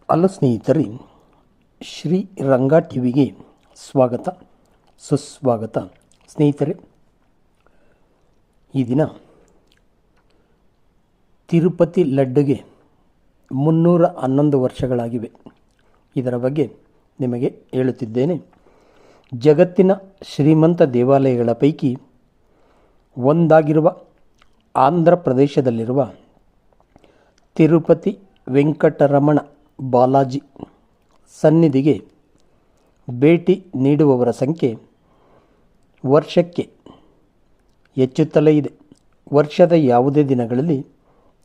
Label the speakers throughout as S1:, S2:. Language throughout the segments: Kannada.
S1: ಹಲೋ ಸ್ನೇಹಿತರೆ, ಶ್ರೀ ರಂಗ ಟಿವಿಗೆ ಸ್ವಾಗತ ಸುಸ್ವಾಗತ. ಸ್ನೇಹಿತರೆ, ಈ ದಿನ ತಿರುಪತಿ ಲಡ್ಡುಗೆ 311 ವರ್ಷಗಳಾಗಿವೆ. ಇದರ ಬಗ್ಗೆ ನಿಮಗೆ ಹೇಳುತ್ತಿದ್ದೇನೆ. ಜಗತ್ತಿನ ಶ್ರೀಮಂತ ದೇವಾಲಯಗಳ ಪೈಕಿ ಒಂದಾಗಿರುವ ಆಂಧ್ರ ಪ್ರದೇಶದಲ್ಲಿರುವ ತಿರುಪತಿ ವೆಂಕಟರಮಣ ಬಾಲಾಜಿ ಸನ್ನಿಧಿಗೆ ಭೇಟಿ ನೀಡುವವರ ಸಂಖ್ಯೆ ವರ್ಷಕ್ಕೆ ಹೆಚ್ಚುತ್ತಲೇ ಇದೆ. ವರ್ಷದ ಯಾವುದೇ ದಿನಗಳಲ್ಲಿ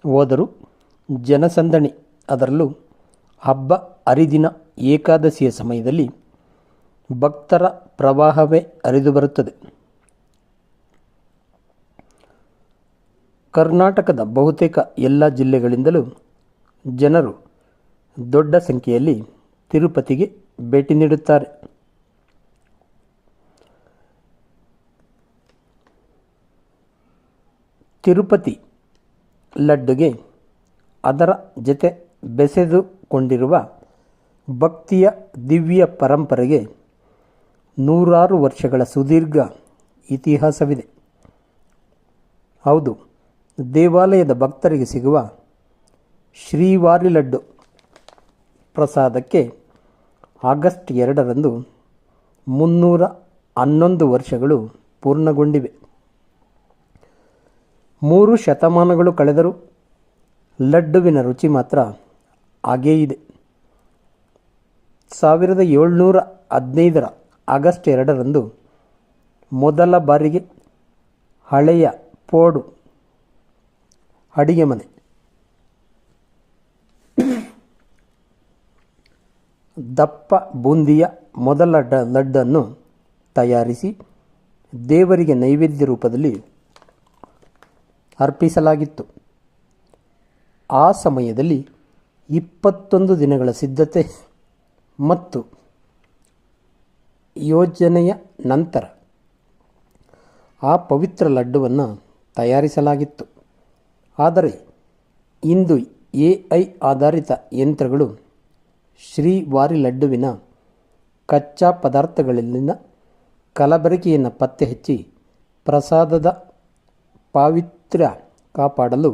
S1: ಹೋದರೂ ಜನಸಂದಣಿ, ಅದರಲ್ಲೂ ಹಬ್ಬ ಹರಿದಿನ ಏಕಾದಶಿಯ ಸಮಯದಲ್ಲಿ ಭಕ್ತರ ಪ್ರವಾಹವೇ ಹರಿದು ಬರುತ್ತದೆ. ಕರ್ನಾಟಕದ ಬಹುತೇಕ ಎಲ್ಲ ಜಿಲ್ಲೆಗಳಿಂದಲೂ ಜನರು ದೊಡ್ಡ ಸಂಖ್ಯೆಯಲ್ಲಿ ತಿರುಪತಿಗೆ ಭೇಟಿ ನೀಡುತ್ತಾರೆ. ತಿರುಪತಿ ಲಡ್ಡುಗೆ ಅದರ ಜೊತೆ ಬೆಸೆದುಕೊಂಡಿರುವ ಭಕ್ತಿಯ ದಿವ್ಯ ಪರಂಪರೆಗೆ ನೂರಾರು ವರ್ಷಗಳ ಸುದೀರ್ಘ ಇತಿಹಾಸವಿದೆ. ಹೌದು, ದೇವಾಲಯದ ಭಕ್ತರಿಗೆ ಸಿಗುವ ಶ್ರೀವಾರಿ ಲಡ್ಡು ಪ್ರಸಾದಕ್ಕೆ ಆಗಸ್ಟ್ 2ರಂದು 311 ವರ್ಷಗಳು ಪೂರ್ಣಗೊಂಡಿವೆ. 3 ಶತಮಾನಗಳು ಕಳೆದರೂ ಲಡ್ಡುವಿನ ರುಚಿ ಮಾತ್ರ ಹಾಗೇ ಇದೆ. 1715ರ ಆಗಸ್ಟ್ 2ರಂದು ಮೊದಲ ಬಾರಿಗೆ ಹಳೆಯ ಪೋಡು ಅಡಿಗೆ ಮನೆ ದಪ್ಪ ಬೂಂದಿಯ ಮೊದಲ ಲಡ್ಡನ್ನು ತಯಾರಿಸಿ ದೇವರಿಗೆ ನೈವೇದ್ಯ ರೂಪದಲ್ಲಿ ಅರ್ಪಿಸಲಾಗಿತ್ತು. ಆ ಸಮಯದಲ್ಲಿ 21 ದಿನಗಳ ಸಿದ್ಧತೆ ಮತ್ತು ಯೋಜನೆಯ ನಂತರ ಆ ಪವಿತ್ರ ಲಡ್ಡುವನ್ನು ತಯಾರಿಸಲಾಗಿತ್ತು. ಆದರೆ ಇಂದು AI ಆಧಾರಿತ ಯಂತ್ರಗಳು ಶ್ರೀವಾರಿ ಲಡ್ಡುವಿನ ಕಚ್ಚಾ ಪದಾರ್ಥಗಳಲ್ಲಿನ ಕಲಬೆರಕೆಯನ್ನು ಪತ್ತೆ ಹಚ್ಚಿ ಪ್ರಸಾದದ ಪಾವಿತ್ರ್ಯ ಕಾಪಾಡಲು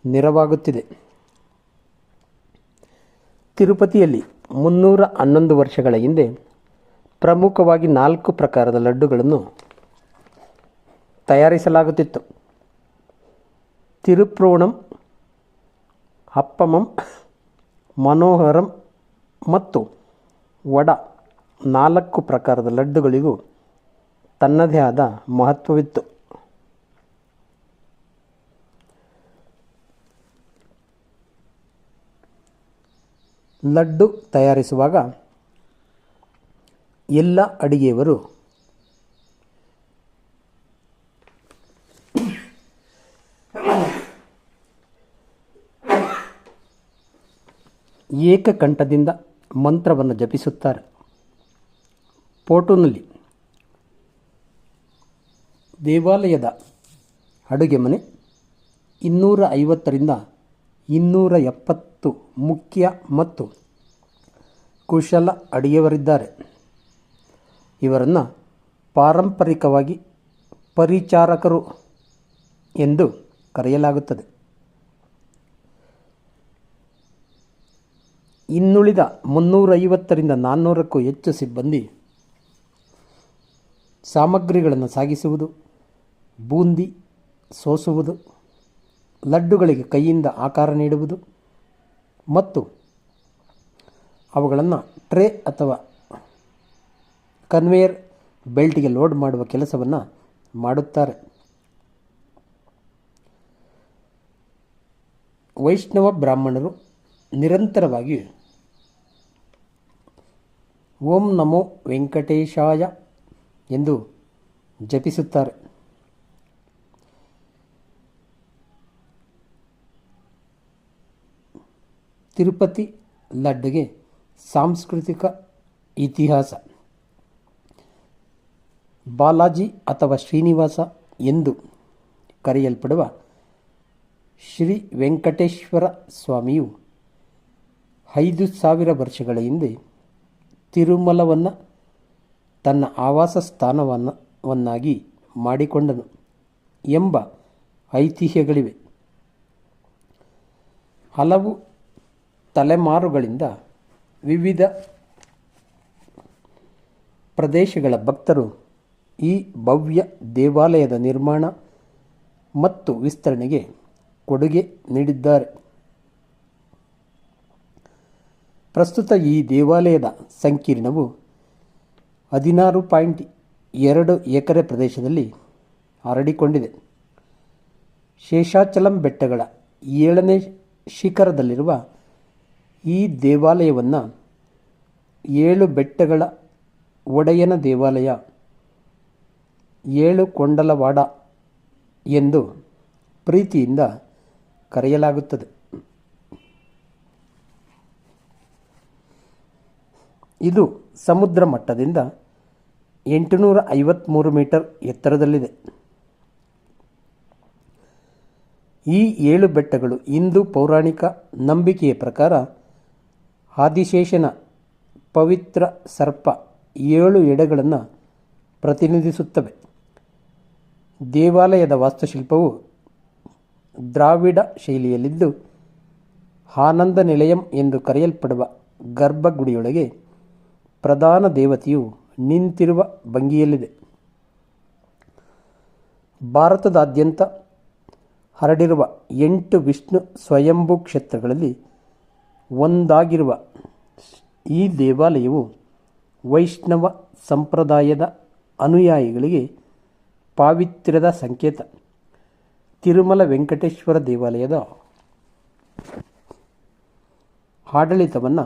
S1: ನೆರವಾಗುತ್ತಿದೆ. ತಿರುಪತಿಯಲ್ಲಿ 311 ವರ್ಷಗಳ ಹಿಂದೆ ಪ್ರಮುಖವಾಗಿ 4 ಪ್ರಕಾರದ ಲಡ್ಡುಗಳನ್ನು ತಯಾರಿಸಲಾಗುತ್ತಿತ್ತು. ತಿರುಪ್ರೋಣಂ, ಅಪ್ಪಮಂ, ಮನೋಹರಂ ಮತ್ತು ವಡ 4 ಪ್ರಕಾರದ ಲಡ್ಡುಗಳಿಗೂ ತನ್ನದೇ ಆದ ಮಹತ್ವವಿತ್ತು. ಲಡ್ಡು ತಯಾರಿಸುವಾಗ ಎಲ್ಲ ಅಡಿಗೆಯವರು ಏಕಕಂಠದಿಂದ ಮಂತ್ರವನ್ನು ಜಪಿಸುತ್ತಾರೆ. ಪೋಟುನಲ್ಲಿ ದೇವಾಲಯದ ಅಡುಗೆ ಮನೆ 250ರಿಂದ 270 ಮುಖ್ಯ ಮತ್ತು ಕುಶಲ ಅಡಿಗೆಯವರಿದ್ದಾರೆ. ಇವರನ್ನು ಪಾರಂಪರಿಕವಾಗಿ ಪರಿಚಾರಕರು ಎಂದು ಕರೆಯಲಾಗುತ್ತದೆ. ಇನ್ನುಳಿದ 350ರಿಂದ 400ಕ್ಕೂ ಹೆಚ್ಚು ಸಿಬ್ಬಂದಿ ಸಾಮಗ್ರಿಗಳನ್ನು ಸಾಗಿಸುವುದು, ಬೂಂದಿ ಸೋಸುವುದು, ಲಡ್ಡುಗಳಿಗೆ ಕೈಯಿಂದ ಆಕಾರ ನೀಡುವುದು ಮತ್ತು ಅವುಗಳನ್ನು ಟ್ರೇ ಅಥವಾ ಕನ್ವೇಯರ್ ಬೆಲ್ಟ್ಗೆ ಲೋಡ್ ಮಾಡುವ ಕೆಲಸವನ್ನು ಮಾಡುತ್ತಾರೆ. ವೈಷ್ಣವ ಬ್ರಾಹ್ಮಣರು ನಿರಂತರವಾಗಿ ಓಂ ನಮೋ ವೆಂಕಟೇಶಾಯ ಎಂದು ಜಪಿಸುತ್ತಾರೆ. ತಿರುಪತಿ ಲಡ್ಡುಗೆ ಸಾಂಸ್ಕೃತಿಕ ಇತಿಹಾಸ. ಬಾಲಾಜಿ ಅಥವಾ ಶ್ರೀನಿವಾಸ ಎಂದು ಕರೆಯಲ್ಪಡುವ ಶ್ರೀ ವೆಂಕಟೇಶ್ವರ ಸ್ವಾಮಿಯು 5,000 ವರ್ಷಗಳ ಹಿಂದೆ ತಿರುಮಲವನ್ನು ತನ್ನ ಆವಾಸ ಸ್ಥಾನವನ್ನಾಗಿ ಮಾಡಿಕೊಂಡನು ಎಂಬ ಐತಿಹ್ಯಗಳಿವೆ. ಹಲವು ತಲೆಮಾರುಗಳಿಂದ ವಿವಿಧ ಪ್ರದೇಶಗಳ ಭಕ್ತರು ಈ ಭವ್ಯ ದೇವಾಲಯದ ನಿರ್ಮಾಣ ಮತ್ತು ವಿಸ್ತರಣೆಗೆ ಕೊಡುಗೆ ನೀಡಿದ್ದಾರೆ. ಪ್ರಸ್ತುತ ಈ ದೇವಾಲಯದ ಸಂಕೀರ್ಣವು 16.2 ಎಕರೆ ಪ್ರದೇಶದಲ್ಲಿ ಹರಡಿಕೊಂಡಿದೆ. ಶೇಷಾಚಲಂ ಬೆಟ್ಟಗಳ 7ನೇ ಶಿಖರದಲ್ಲಿರುವ ಈ ದೇವಾಲಯವನ್ನು 7 ಬೆಟ್ಟಗಳ ಒಡೆಯನ ದೇವಾಲಯ, 7 ಕೊಂಡಲವಾಡ ಎಂದು ಪ್ರೀತಿಯಿಂದ ಕರೆಯಲಾಗುತ್ತದೆ. ಇದು ಸಮುದ್ರ ಮಟ್ಟದಿಂದ 853 ಮೀಟರ್ ಎತ್ತರದಲ್ಲಿದೆ. ಈ 7 ಬೆಟ್ಟಗಳು ಹಿಂದೂ ಪೌರಾಣಿಕ ನಂಬಿಕೆಯ ಪ್ರಕಾರ ಆದಿಶೇಷನ ಪವಿತ್ರ ಸರ್ಪ 7 ಎಡೆಗಳನ್ನು ಪ್ರತಿನಿಧಿಸುತ್ತವೆ. ದೇವಾಲಯದ ವಾಸ್ತುಶಿಲ್ಪವು ದ್ರಾವಿಡ ಶೈಲಿಯಲ್ಲಿದ್ದು, ಆನಂದ ನಿಲಯಂ ಎಂದು ಕರೆಯಲ್ಪಡುವ ಗರ್ಭಗುಡಿಯೊಳಗೆ ಪ್ರಧಾನ ದೇವತೆಯು ನಿಂತಿರುವ ಭಂಗಿಯಲ್ಲಿದೆ. ಭಾರತದಾದ್ಯಂತ ಹರಡಿರುವ 8 ವಿಷ್ಣು ಸ್ವಯಂಭೂ ಕ್ಷೇತ್ರಗಳಲ್ಲಿ ಒಂದಾಗಿರುವ ಈ ದೇವಾಲಯವು ವೈಷ್ಣವ ಸಂಪ್ರದಾಯದ ಅನುಯಾಯಿಗಳಿಗೆ ಪಾವಿತ್ರ್ಯದ ಸಂಕೇತ. ತಿರುಮಲ ವೆಂಕಟೇಶ್ವರ ದೇವಾಲಯದ ಆಡಳಿತವನ್ನು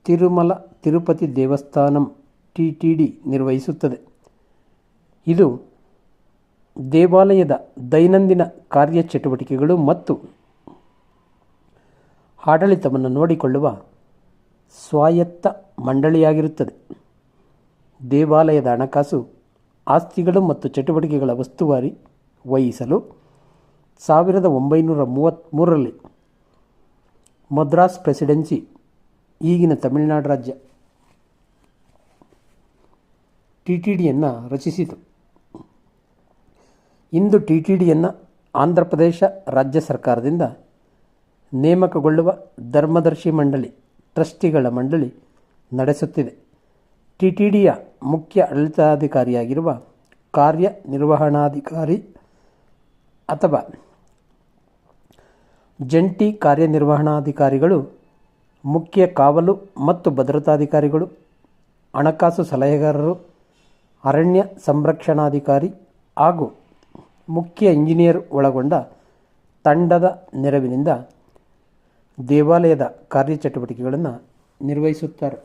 S1: ತಿರುಮಲ ತಿರುಪತಿ ದೇವಸ್ಥಾನಂ TTD ನಿರ್ವಹಿಸುತ್ತದೆ. ಇದು ದೇವಾಲಯದ ದೈನಂದಿನ ಕಾರ್ಯಚಟುವಟಿಕೆಗಳು ಮತ್ತು ಆಡಳಿತವನ್ನು ನೋಡಿಕೊಳ್ಳುವ ಸ್ವಾಯತ್ತ ಮಂಡಳಿಯಾಗಿರುತ್ತದೆ. ದೇವಾಲಯದ ಹಣಕಾಸು, ಆಸ್ತಿಗಳು ಮತ್ತು ಚಟುವಟಿಕೆಗಳ ಉಸ್ತುವಾರಿ ವಹಿಸಲು 1933ರಲ್ಲಿ ಮದ್ರಾಸ್ ಪ್ರೆಸಿಡೆನ್ಸಿ, ಈಗಿನ ತಮಿಳುನಾಡು ರಾಜ್ಯ, TTDಯನ್ನು ರಚಿಸಿತು. ಇಂದು TTDಯನ್ನು ಆಂಧ್ರಪ್ರದೇಶ ರಾಜ್ಯ ಸರ್ಕಾರದಿಂದ ನೇಮಕಗೊಳ್ಳುವ ಧರ್ಮದರ್ಶಿ ಮಂಡಳಿ, ಟ್ರಸ್ಟಿಗಳ ಮಂಡಳಿ ನಡೆಸುತ್ತಿದೆ. TTDಯ ಮುಖ್ಯ ಆಡಳಿತಾಧಿಕಾರಿಯಾಗಿರುವ ಕಾರ್ಯನಿರ್ವಹಣಾಧಿಕಾರಿ ಅಥವಾ ಜಂಟಿ ಕಾರ್ಯನಿರ್ವಹಣಾಧಿಕಾರಿಗಳು, ಮುಖ್ಯ ಕಾವಲು ಮತ್ತು ಭದ್ರತಾಧಿಕಾರಿಗಳು, ಹಣಕಾಸು ಸಲಹೆಗಾರರು, ಅರಣ್ಯ ಸಂರಕ್ಷಣಾಧಿಕಾರಿ ಹಾಗೂ ಮುಖ್ಯ ಇಂಜಿನಿಯರ್ ಒಳಗೊಂಡ ತಂಡದ ನೆರವಿನಿಂದ ದೇವಾಲಯದ ಕಾರ್ಯಚಟುವಟಿಕೆಗಳನ್ನು ನಿರ್ವಹಿಸುತ್ತಾರೆ.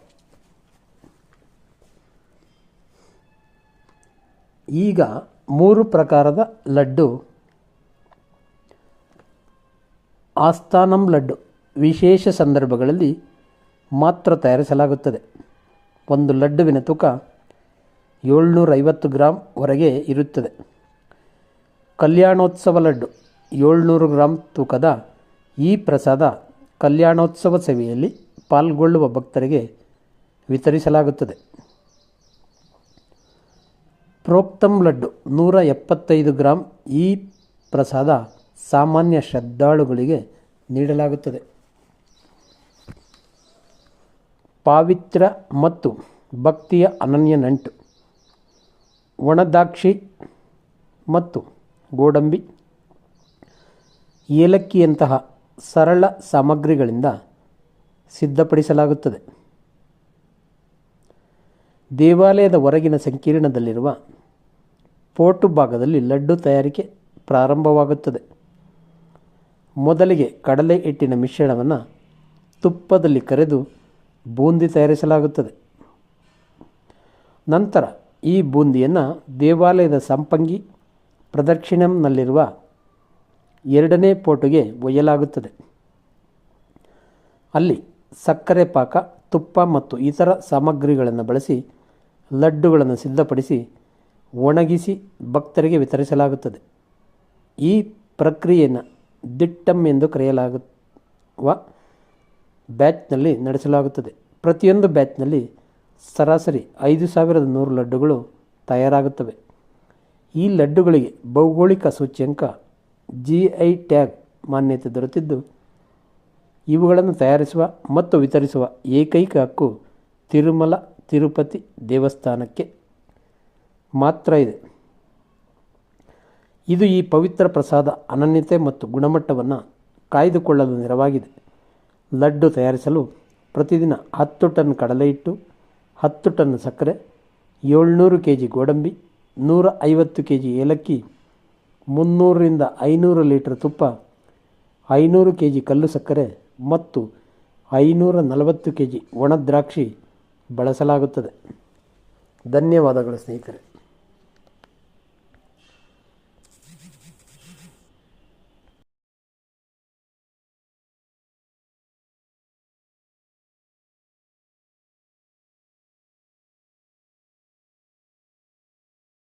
S1: ಈಗ 3 ಪ್ರಕಾರದ ಲಡ್ಡು. ಆಸ್ಥಾನಂ ಲಡ್ಡು ವಿಶೇಷ ಸಂದರ್ಭಗಳಲ್ಲಿ ಮಾತ್ರ ತಯಾರಿಸಲಾಗುತ್ತದೆ. ಒಂದು ಲಡ್ಡುವಿನ ತೂಕ 750 ಗ್ರಾಂ ವರೆಗೆ ಇರುತ್ತದೆ. ಕಲ್ಯಾಣೋತ್ಸವ ಲಡ್ಡು 700 ಗ್ರಾಂ ತೂಕದ ಈ ಪ್ರಸಾದ ಕಲ್ಯಾಣೋತ್ಸವ ಸೇವೆಯಲ್ಲಿ ಪಾಲ್ಗೊಳ್ಳುವ ಭಕ್ತರಿಗೆ ವಿತರಿಸಲಾಗುತ್ತದೆ. ಪ್ರೋಕ್ತಂ ಲಡ್ಡು 175 ಗ್ರಾಂ. ಈ ಪ್ರಸಾದ ಸಾಮಾನ್ಯ ಶ್ರದ್ಧಾಳುಗಳಿಗೆ ನೀಡಲಾಗುತ್ತದೆ. ಪಾವಿತ್ರ್ಯ ಮತ್ತು ಭಕ್ತಿಯ ಅನನ್ಯ ನಂಟು. ಒಣದ್ರಾಕ್ಷಿ ಮತ್ತು ಗೋಡಂಬಿ, ಏಲಕ್ಕಿಯಂತಹ ಸರಳ ಸಾಮಗ್ರಿಗಳಿಂದ ಸಿದ್ಧಪಡಿಸಲಾಗುತ್ತದೆ. ದೇವಾಲಯದ ಹೊರಗಿನ ಸಂಕೀರ್ಣದಲ್ಲಿರುವ ಪೋರ್ಟು ಭಾಗದಲ್ಲಿ ಲಡ್ಡು ತಯಾರಿಕೆ ಪ್ರಾರಂಭವಾಗುತ್ತದೆ. ಮೊದಲಿಗೆ ಕಡಲೆ ಹಿಟ್ಟಿನ ಮಿಶ್ರಣವನ್ನು ತುಪ್ಪದಲ್ಲಿ ಕರೆದು ಬೂಂದಿ ತಯಾರಿಸಲಾಗುತ್ತದೆ. ನಂತರ ಈ ಬೂಂದಿಯನ್ನು ದೇವಾಲಯದ ಸಂಪಂಗಿ ಪ್ರದಕ್ಷಿಣಂನಲ್ಲಿರುವ 2ನೇ ಪೋರ್ಟುಗೆ ಒಯ್ಯಲಾಗುತ್ತದೆ. ಅಲ್ಲಿ ಸಕ್ಕರೆ ಪಾಕ, ತುಪ್ಪ ಮತ್ತು ಇತರ ಸಾಮಗ್ರಿಗಳನ್ನು ಬಳಸಿ ಲಡ್ಡುಗಳನ್ನು ಸಿದ್ಧಪಡಿಸಿ ಒಣಗಿಸಿ ಭಕ್ತರಿಗೆ ವಿತರಿಸಲಾಗುತ್ತದೆ. ಈ ಪ್ರಕ್ರಿಯೆಯನ್ನು ದಿಟ್ಟಂ ಎಂದು ಕರೆಯಲಾಗುವ ಬ್ಯಾಚ್ನಲ್ಲಿ ನಡೆಸಲಾಗುತ್ತದೆ. ಪ್ರತಿಯೊಂದು ಬ್ಯಾಚ್ನಲ್ಲಿ ಸರಾಸರಿ 5100 ಲಡ್ಡುಗಳು ತಯಾರಾಗುತ್ತವೆ. ಈ ಲಡ್ಡುಗಳಿಗೆ ಭೌಗೋಳಿಕ ಸೂಚ್ಯಂಕ GI ಟ್ಯಾಗ್ ಮಾನ್ಯತೆ ದೊರೆತಿದ್ದು, ಇವುಗಳನ್ನು ತಯಾರಿಸುವ ಮತ್ತು ವಿತರಿಸುವ ಏಕೈಕ ಹಕ್ಕು ತಿರುಮಲ ತಿರುಪತಿ ದೇವಸ್ಥಾನಕ್ಕೆ ಮಾತ್ರ ಇದೆ. ಇದು ಈ ಪವಿತ್ರ ಪ್ರಸಾದ ಅನನ್ಯತೆ ಮತ್ತು ಗುಣಮಟ್ಟವನ್ನು ಕಾಯ್ದುಕೊಳ್ಳಲು ನೆರವಾಗಿದೆ. ಲಡ್ಡು ತಯಾರಿಸಲು ಪ್ರತಿದಿನ 10 ಟನ್ ಕಡಲೆ ಹಿಟ್ಟು, 10 ಟನ್ ಸಕ್ಕರೆ, 700 kg ಗೋಡಂಬಿ, 150 kg ಏಲಕ್ಕಿ, 300 ರಿಂದ 500 ಲೀಟರ್ ತುಪ್ಪ, 500 kg ಕಲ್ಲು ಸಕ್ಕರೆ ಮತ್ತು 540 kg ಒಣ ದ್ರಾಕ್ಷಿ ಬಳಸಲಾಗುತ್ತದೆ. ಧನ್ಯವಾದಗಳು ಸ್ನೇಹಿತರೆ.